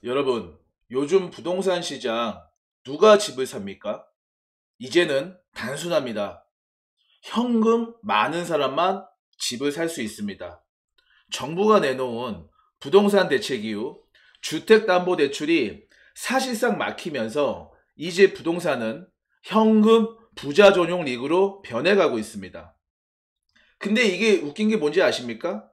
여러분, 요즘 부동산 시장 누가 집을 삽니까? 이제는 단순합니다. 현금 많은 사람만 집을 살 수 있습니다. 정부가 내놓은 부동산 대책 이후 주택담보대출이 사실상 막히면서 이제 부동산은 현금 부자 전용 리그로 변해가고 있습니다. 근데 이게 웃긴 게 뭔지 아십니까?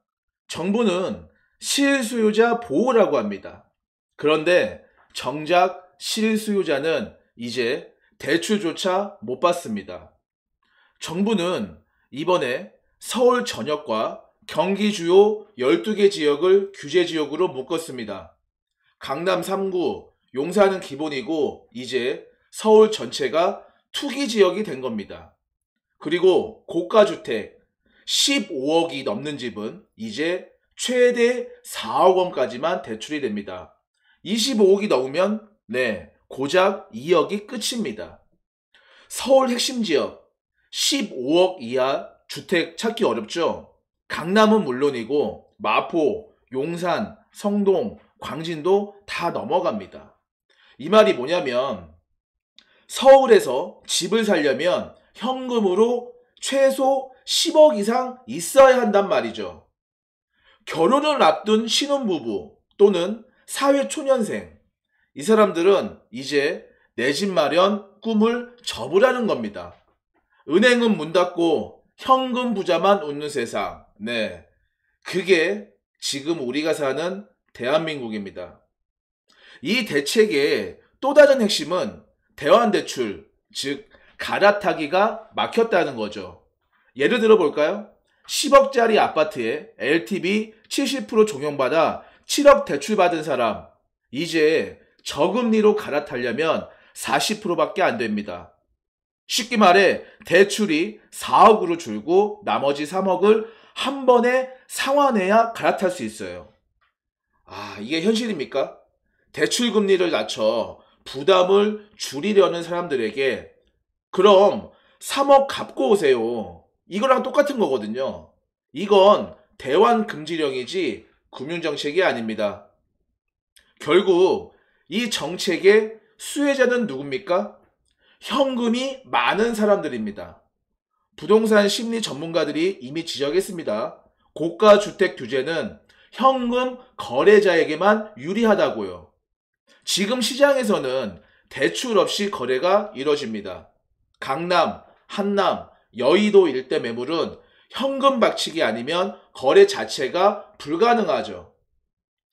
정부는 실수요자 보호라고 합니다. 그런데 정작 실수요자는 이제 대출조차 못 받습니다. 정부는 이번에 서울 전역과 경기 주요 12개 지역을 규제 지역으로 묶었습니다. 강남 3구, 용산은 기본이고 이제 서울 전체가 투기 지역이 된 겁니다. 그리고 고가주택 15억이 넘는 집은 이제 최대 4억 원까지만 대출이 됩니다. 25억이 넘으면 고작 2억이 끝입니다. 서울 핵심 지역 15억 이하 주택 찾기 어렵죠? 강남은 물론이고 마포, 용산, 성동, 광진도 다 넘어갑니다. 이 말이 뭐냐면 서울에서 집을 살려면 현금으로 최소 10억 이상 있어야 한단 말이죠. 결혼을 앞둔 신혼부부 또는 사회초년생, 이 사람들은 이제 내 집 마련 꿈을 접으라는 겁니다. 은행은 문 닫고 현금 부자만 웃는 세상. 그게 지금 우리가 사는 대한민국입니다. 이 대책의 또 다른 핵심은 대환대출, 즉 갈아타기가 막혔다는 거죠. 예를 들어 볼까요? 10억짜리 아파트에 LTV 70% 종용받아 7억 대출받은 사람, 이제 저금리로 갈아타려면 40%밖에 안 됩니다. 쉽게 말해 대출이 4억으로 줄고 나머지 3억을 한 번에 상환해야 갈아탈 수 있어요. 이게 현실입니까? 대출 금리를 낮춰 부담을 줄이려는 사람들에게 그럼 3억 갚고 오세요. 이거랑 똑같은 거거든요. 이건 대환 금지령이지 금융정책이 아닙니다. 결국 이 정책의 수혜자는 누굽니까? 현금이 많은 사람들입니다. 부동산 심리 전문가들이 이미 지적했습니다. 고가 주택 규제는 현금 거래자에게만 유리하다고요. 지금 시장에서는 대출 없이 거래가 이뤄집니다. 강남, 한남, 여의도 일대 매물은 현금 박치기 아니면 거래 자체가 불가능하죠.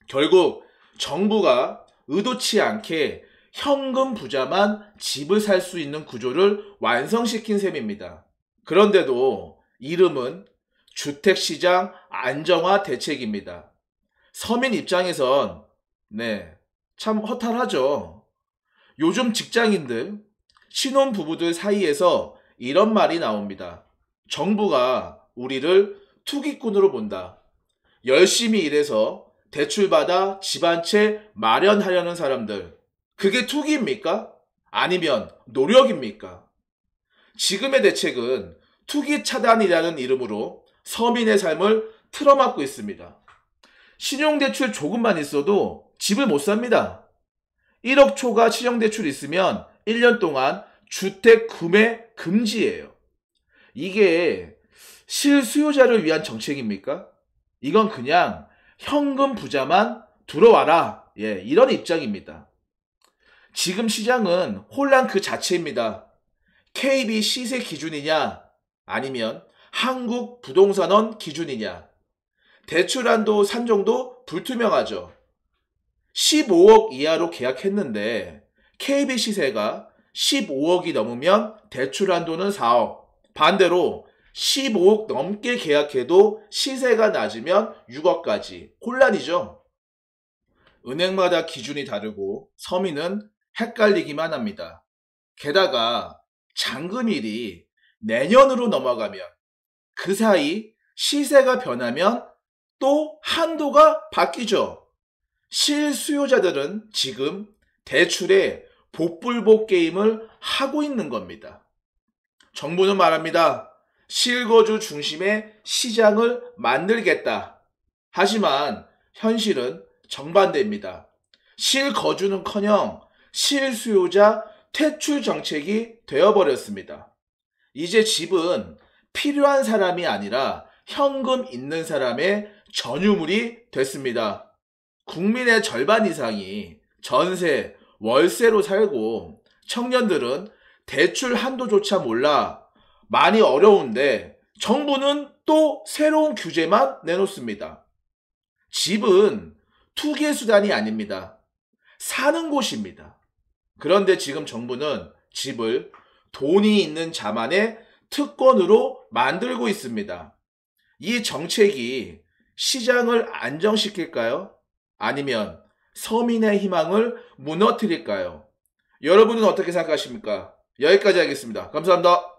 결국 정부가 의도치 않게 현금 부자만 집을 살 수 있는 구조를 완성시킨 셈입니다. 그런데도 이름은 주택시장 안정화 대책입니다. 서민 입장에선 참 허탈하죠. 요즘 직장인들, 신혼부부들 사이에서 이런 말이 나옵니다. 정부가 우리를 투기꾼으로 본다. 열심히 일해서 대출받아 집 한 채 마련하려는 사람들, 그게 투기입니까? 아니면 노력입니까? 지금의 대책은 투기 차단이라는 이름으로 서민의 삶을 틀어막고 있습니다. 신용대출 조금만 있어도 집을 못 삽니다. 1억 초과 신용대출 있으면 1년 동안 주택 구매 금지예요. 이게 실수요자를 위한 정책입니까? 이건 그냥 현금 부자만 들어와라. 이런 입장입니다. 지금 시장은 혼란 그 자체입니다. KB 시세 기준이냐 아니면 한국 부동산원 기준이냐, 대출 한도 산정도 불투명하죠. 15억 이하로 계약했는데 KB 시세가 15억이 넘으면 대출 한도는 4억, 반대로 15억 넘게 계약해도 시세가 낮으면 6억까지 혼란이죠. 은행마다 기준이 다르고 서민은 헷갈리기만 합니다. 게다가 잔금일이 내년으로 넘어가면 그 사이 시세가 변하면 또 한도가 바뀌죠. 실수요자들은 지금 대출에 복불복 게임을 하고 있는 겁니다. 정부는 말합니다. 실거주 중심의 시장을 만들겠다. 하지만 현실은 정반대입니다. 실거주는커녕 실수요자 퇴출 정책이 되어버렸습니다. 이제 집은 필요한 사람이 아니라 현금 있는 사람의 전유물이 됐습니다. 국민의 절반 이상이 전세, 월세로 살고 청년들은 대출 한도조차 몰라 많이 어려운데 정부는 또 새로운 규제만 내놓습니다. 집은 투기 수단이 아닙니다. 사는 곳입니다. 그런데 지금 정부는 집을 돈이 있는 자만의 특권으로 만들고 있습니다. 이 정책이 시장을 안정시킬까요? 아니면 서민의 희망을 무너뜨릴까요? 여러분은 어떻게 생각하십니까? 여기까지 하겠습니다. 감사합니다.